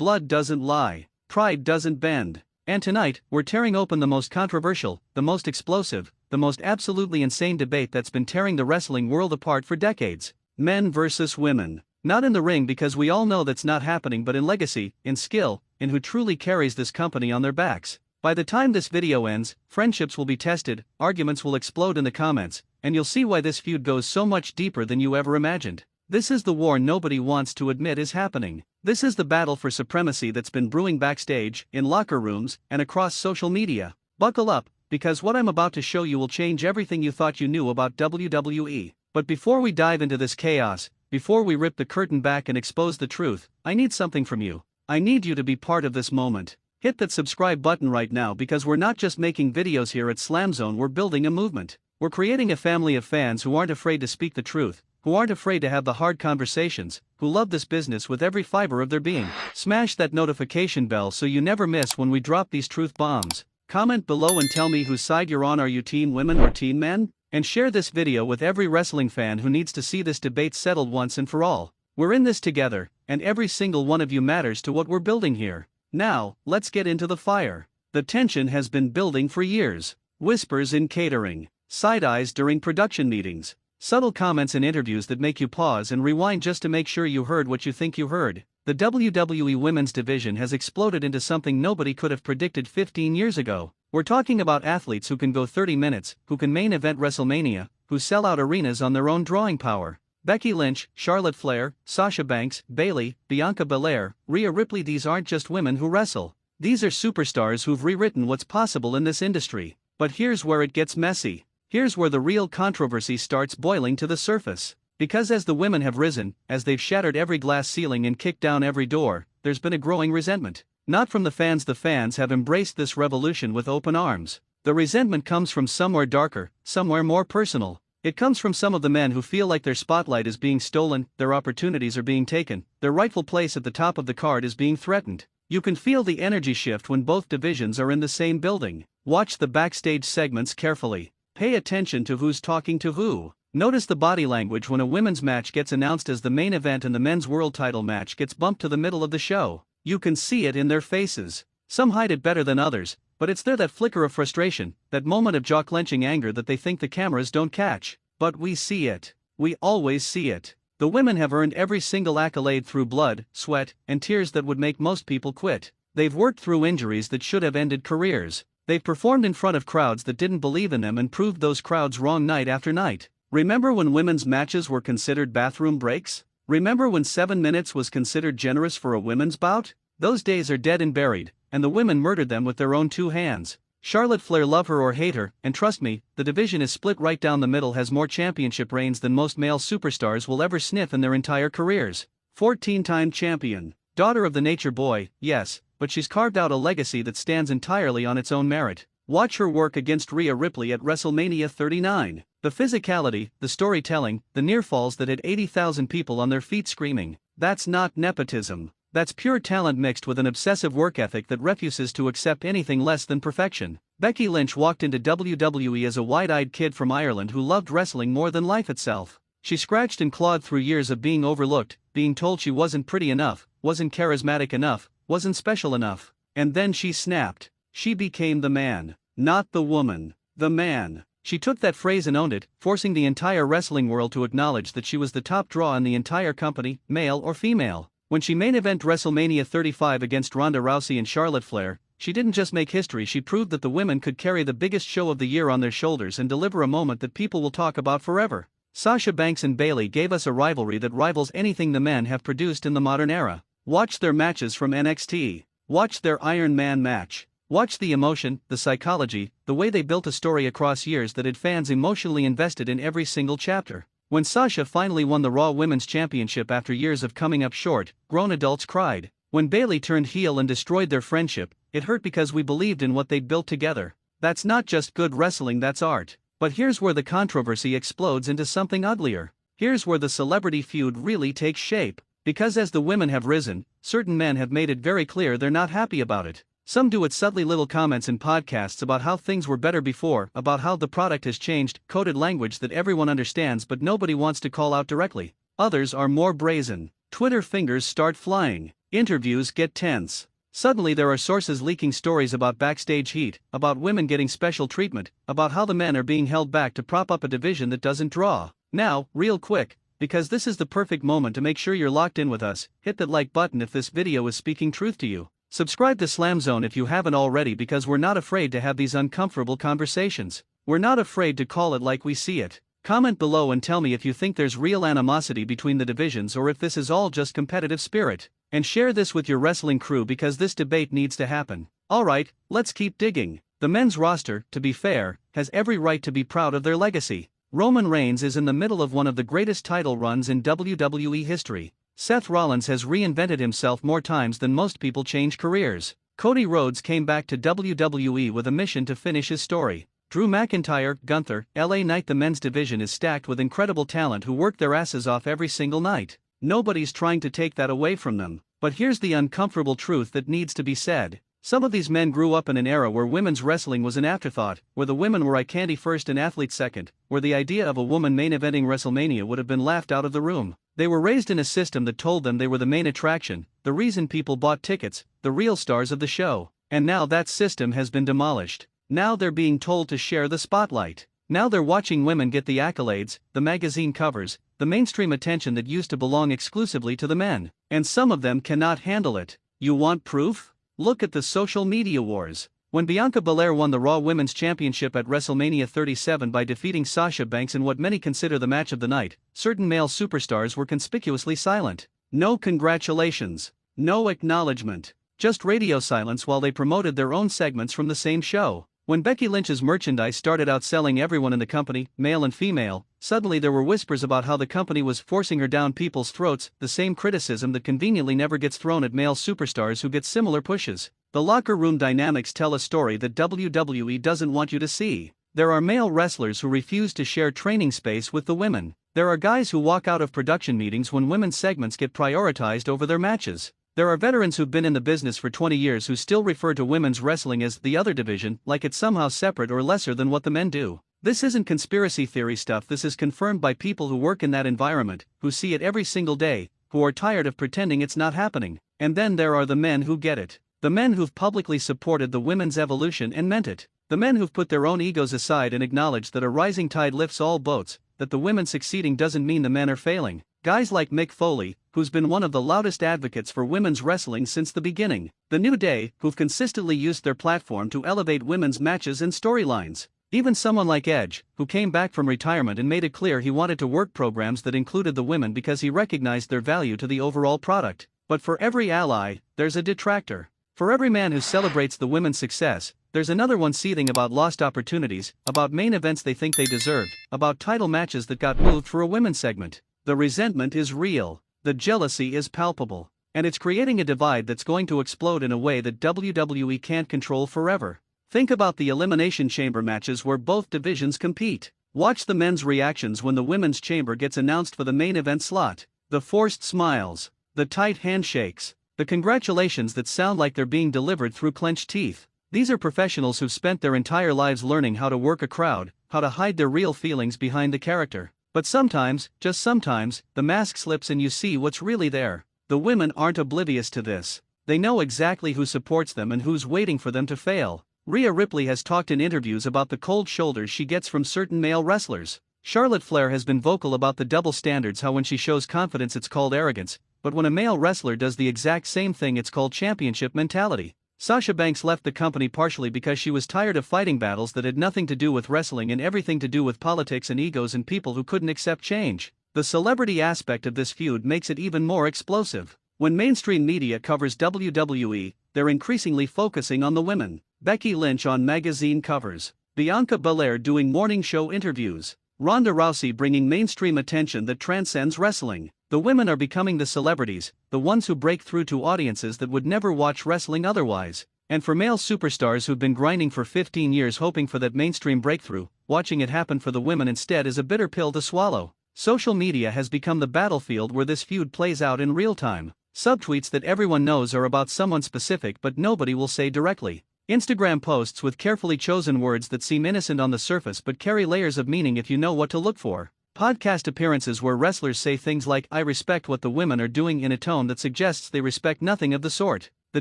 blood doesn't lie, pride doesn't bend. And tonight, we're tearing open the most controversial, the most explosive, the most absolutely insane debate that's been tearing the wrestling world apart for decades. Men versus women. Not in the ring, because we all know that's not happening, but in legacy, in skill, in who truly carries this company on their backs. By the time this video ends, friendships will be tested, arguments will explode in the comments, and you'll see why this feud goes so much deeper than you ever imagined. This is the war nobody wants to admit is happening. This is the battle for supremacy that's been brewing backstage, in locker rooms, and across social media. Buckle up, because what I'm about to show you will change everything you thought you knew about WWE. But before we dive into this chaos, before we rip the curtain back and expose the truth, I need something from you. I need you to be part of this moment. Hit that subscribe button right now, because we're not just making videos here at SLAMZONE, we're building a movement. We're creating a family of fans who aren't afraid to speak the truth, who aren't afraid to have the hard conversations, who love this business with every fiber of their being. Smash that notification bell so you never miss when we drop these truth bombs. Comment below and tell me whose side you're on. Are you team women or team men? And share this video with every wrestling fan who needs to see this debate settled once and for all. We're in this together, and every single one of you matters to what we're building here. Now, let's get into the fire. The tension has been building for years. Whispers in catering, side-eyes during production meetings, subtle comments in interviews that make you pause and rewind just to make sure you heard what you think you heard. The WWE Women's Division has exploded into something nobody could have predicted 15 years ago. We're talking about athletes who can go 30 minutes, who can main event WrestleMania, who sell out arenas on their own drawing power. Becky Lynch, Charlotte Flair, Sasha Banks, Bayley, Bianca Belair, Rhea Ripley. These aren't just women who wrestle. These are superstars who've rewritten what's possible in this industry. But here's where it gets messy. Here's where the real controversy starts boiling to the surface. Because as the women have risen, as they've shattered every glass ceiling and kicked down every door, there's been a growing resentment. Not from the fans. The fans have embraced this revolution with open arms. The resentment comes from somewhere darker, somewhere more personal. It comes from some of the men who feel like their spotlight is being stolen, their opportunities are being taken, their rightful place at the top of the card is being threatened. You can feel the energy shift when both divisions are in the same building. Watch the backstage segments carefully. Pay attention to who's talking to who. Notice the body language when a women's match gets announced as the main event and the men's world title match gets bumped to the middle of the show. You can see it in their faces. Some hide it better than others, but it's there, that flicker of frustration, that moment of jaw-clenching anger that they think the cameras don't catch. But we see it. We always see it. The women have earned every single accolade through blood, sweat, and tears that would make most people quit. They've worked through injuries that should have ended careers. They've performed in front of crowds that didn't believe in them and proved those crowds wrong night after night. Remember when women's matches were considered bathroom breaks? Remember when 7 minutes was considered generous for a women's bout? Those days are dead and buried, and the women murdered them with their own 2 hands. Charlotte Flair, love her or hate her, and trust me, the division is split right down the middle, has more championship reigns than most male superstars will ever sniff in their entire careers. 14-time champion. Daughter of the Nature Boy, yes, but she's carved out a legacy that stands entirely on its own merit. Watch her work against Rhea Ripley at WrestleMania 39. The physicality, the storytelling, the near falls that had 80,000 people on their feet screaming. That's not nepotism. That's pure talent mixed with an obsessive work ethic that refuses to accept anything less than perfection. Becky Lynch walked into WWE as a wide-eyed kid from Ireland who loved wrestling more than life itself. She scratched and clawed through years of being overlooked, being told she wasn't pretty enough, wasn't charismatic enough, wasn't special enough. And then she snapped. She became the man. Not the woman. The man. She took that phrase and owned it, forcing the entire wrestling world to acknowledge that she was the top draw in the entire company, male or female. When she main event WrestleMania 35 against Ronda Rousey and Charlotte Flair, she didn't just make history, she proved that the women could carry the biggest show of the year on their shoulders and deliver a moment that people will talk about forever. Sasha Banks and Bayley gave us a rivalry that rivals anything the men have produced in the modern era. Watch their matches from NXT. Watch their Iron Man match. Watch the emotion, the psychology, the way they built a story across years that had fans emotionally invested in every single chapter. When Sasha finally won the Raw Women's Championship after years of coming up short, grown adults cried. When Bayley turned heel and destroyed their friendship, it hurt because we believed in what they'd built together. That's not just good wrestling, that's art. But here's where the controversy explodes into something uglier. Here's where the celebrity feud really takes shape. Because as the women have risen, certain men have made it very clear they're not happy about it. Some do it subtly, little comments in podcasts about how things were better before, about how the product has changed, coded language that everyone understands but nobody wants to call out directly. Others are more brazen. Twitter fingers start flying. Interviews get tense. Suddenly there are sources leaking stories about backstage heat, about women getting special treatment, about how the men are being held back to prop up a division that doesn't draw. Now, real quick, because this is the perfect moment to make sure you're locked in with us, hit that like button if this video is speaking truth to you. Subscribe to SLAMZONE if you haven't already, because we're not afraid to have these uncomfortable conversations. We're not afraid to call it like we see it. Comment below and tell me if you think there's real animosity between the divisions or if this is all just competitive spirit. And share this with your wrestling crew because this debate needs to happen. Alright, let's keep digging. The men's roster, to be fair, has every right to be proud of their legacy. Roman Reigns is in the middle of one of the greatest title runs in WWE history. Seth Rollins has reinvented himself more times than most people change careers. Cody Rhodes came back to WWE with a mission to finish his story. Drew McIntyre, Gunther, LA Knight. The men's division is stacked with incredible talent who work their asses off every single night. Nobody's trying to take that away from them. But here's the uncomfortable truth that needs to be said. Some of these men grew up in an era where women's wrestling was an afterthought, where the women were eye candy first and athletes second, where the idea of a woman main eventing WrestleMania would have been laughed out of the room. They were raised in a system that told them they were the main attraction, the reason people bought tickets, the real stars of the show. And now that system has been demolished. Now they're being told to share the spotlight. Now they're watching women get the accolades, the magazine covers, the mainstream attention that used to belong exclusively to the men. And some of them cannot handle it. You want proof? Look at the social media wars. When Bianca Belair won the Raw Women's Championship at WrestleMania 37 by defeating Sasha Banks in what many consider the match of the night, certain male superstars were conspicuously silent. No congratulations. No acknowledgement. Just radio silence while they promoted their own segments from the same show. When Becky Lynch's merchandise started outselling everyone in the company, male and female, suddenly there were whispers about how the company was forcing her down people's throats, the same criticism that conveniently never gets thrown at male superstars who get similar pushes. The locker room dynamics tell a story that WWE doesn't want you to see. There are male wrestlers who refuse to share training space with the women. There are guys who walk out of production meetings when women's segments get prioritized over their matches. There are veterans who've been in the business for 20 years who still refer to women's wrestling as the other division, like it's somehow separate or lesser than what the men do. This isn't conspiracy theory stuff. This is confirmed by people who work in that environment, who see it every single day, who are tired of pretending it's not happening. And then there are the men who get it. The men who've publicly supported the women's evolution and meant it. The men who've put their own egos aside and acknowledged that a rising tide lifts all boats, that the women succeeding doesn't mean the men are failing. Guys like Mick Foley, who's been one of the loudest advocates for women's wrestling since the beginning. The New Day, who've consistently used their platform to elevate women's matches and storylines. Even someone like Edge, who came back from retirement and made it clear he wanted to work programs that included the women because he recognized their value to the overall product. But for every ally, there's a detractor. For every man who celebrates the women's success, there's another one seething about lost opportunities, about main events they think they deserved, about title matches that got moved for a women's segment. The resentment is real, the jealousy is palpable, and it's creating a divide that's going to explode in a way that WWE can't control forever. Think about the Elimination Chamber matches where both divisions compete. Watch the men's reactions when the women's chamber gets announced for the main event slot. The forced smiles, the tight handshakes, the congratulations that sound like they're being delivered through clenched teeth. These are professionals who've spent their entire lives learning how to work a crowd, how to hide their real feelings behind the character. But sometimes, just sometimes, the mask slips and you see what's really there. The women aren't oblivious to this. They know exactly who supports them and who's waiting for them to fail. Rhea Ripley has talked in interviews about the cold shoulders she gets from certain male wrestlers. Charlotte Flair has been vocal about the double standards, how when she shows confidence it's called arrogance, but when a male wrestler does the exact same thing it's called championship mentality. Sasha Banks left the company partially because she was tired of fighting battles that had nothing to do with wrestling and everything to do with politics and egos and people who couldn't accept change. The celebrity aspect of this feud makes it even more explosive. When mainstream media covers WWE, they're increasingly focusing on the women. Becky Lynch on magazine covers, Bianca Belair doing morning show interviews, Ronda Rousey bringing mainstream attention that transcends wrestling. The women are becoming the celebrities, the ones who break through to audiences that would never watch wrestling otherwise. And for male superstars who've been grinding for 15 years hoping for that mainstream breakthrough, watching it happen for the women instead is a bitter pill to swallow. Social media has become the battlefield where this feud plays out in real time. Subtweets that everyone knows are about someone specific but nobody will say directly. Instagram posts with carefully chosen words that seem innocent on the surface but carry layers of meaning if you know what to look for. Podcast appearances where wrestlers say things like, "I respect what the women are doing," in a tone that suggests they respect nothing of the sort. The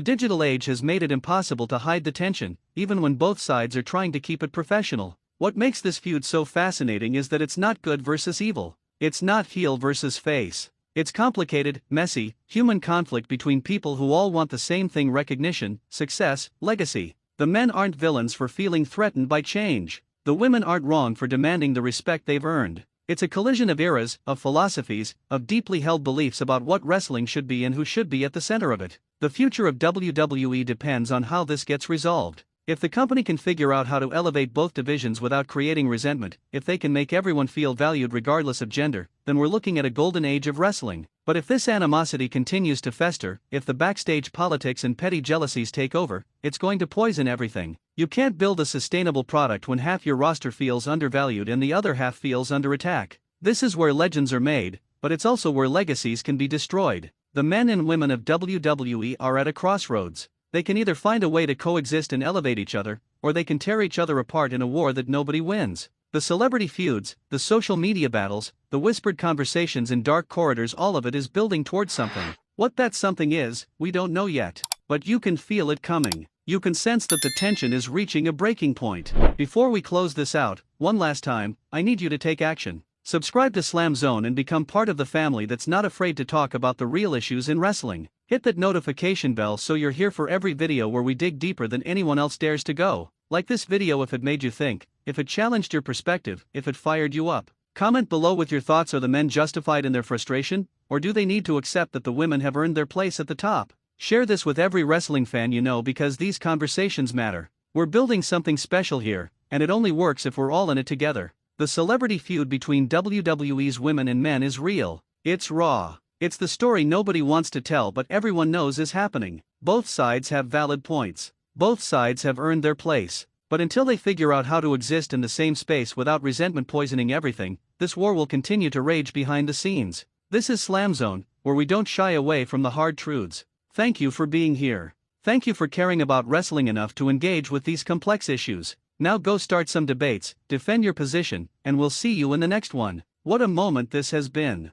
digital age has made it impossible to hide the tension, even when both sides are trying to keep it professional. What makes this feud so fascinating is that it's not good versus evil. It's not heel versus face. It's complicated, messy, human conflict between people who all want the same thing: recognition, success, legacy. The men aren't villains for feeling threatened by change. The women aren't wrong for demanding the respect they've earned. It's a collision of eras, of philosophies, of deeply held beliefs about what wrestling should be and who should be at the center of it. The future of WWE depends on how this gets resolved. If the company can figure out how to elevate both divisions without creating resentment, if they can make everyone feel valued regardless of gender, then we're looking at a golden age of wrestling. But if this animosity continues to fester, if the backstage politics and petty jealousies take over, it's going to poison everything. You can't build a sustainable product when half your roster feels undervalued and the other half feels under attack. This is where legends are made, but it's also where legacies can be destroyed. The men and women of WWE are at a crossroads. They can either find a way to coexist and elevate each other, or they can tear each other apart in a war that nobody wins. The celebrity feuds, the social media battles, the whispered conversations in dark corridors, all of it is building towards something. What that something is, we don't know yet. But you can feel it coming. You can sense that the tension is reaching a breaking point. Before we close this out, one last time, I need you to take action. Subscribe to SLAMZONE and become part of the family that's not afraid to talk about the real issues in wrestling. Hit that notification bell so you're here for every video where we dig deeper than anyone else dares to go. Like this video if it made you think, if it challenged your perspective, if it fired you up. Comment below with your thoughts. Are the men justified in their frustration, or do they need to accept that the women have earned their place at the top? Share this with every wrestling fan you know, because these conversations matter. We're building something special here, and it only works if we're all in it together. The celebrity feud between WWE's women and men is real. It's raw. It's the story nobody wants to tell but everyone knows is happening. Both sides have valid points. Both sides have earned their place. But until they figure out how to exist in the same space without resentment poisoning everything, this war will continue to rage behind the scenes. This is SLAMZONE, where we don't shy away from the hard truths. Thank you for being here. Thank you for caring about wrestling enough to engage with these complex issues. Now go start some debates, defend your position, and we'll see you in the next one. What a moment this has been.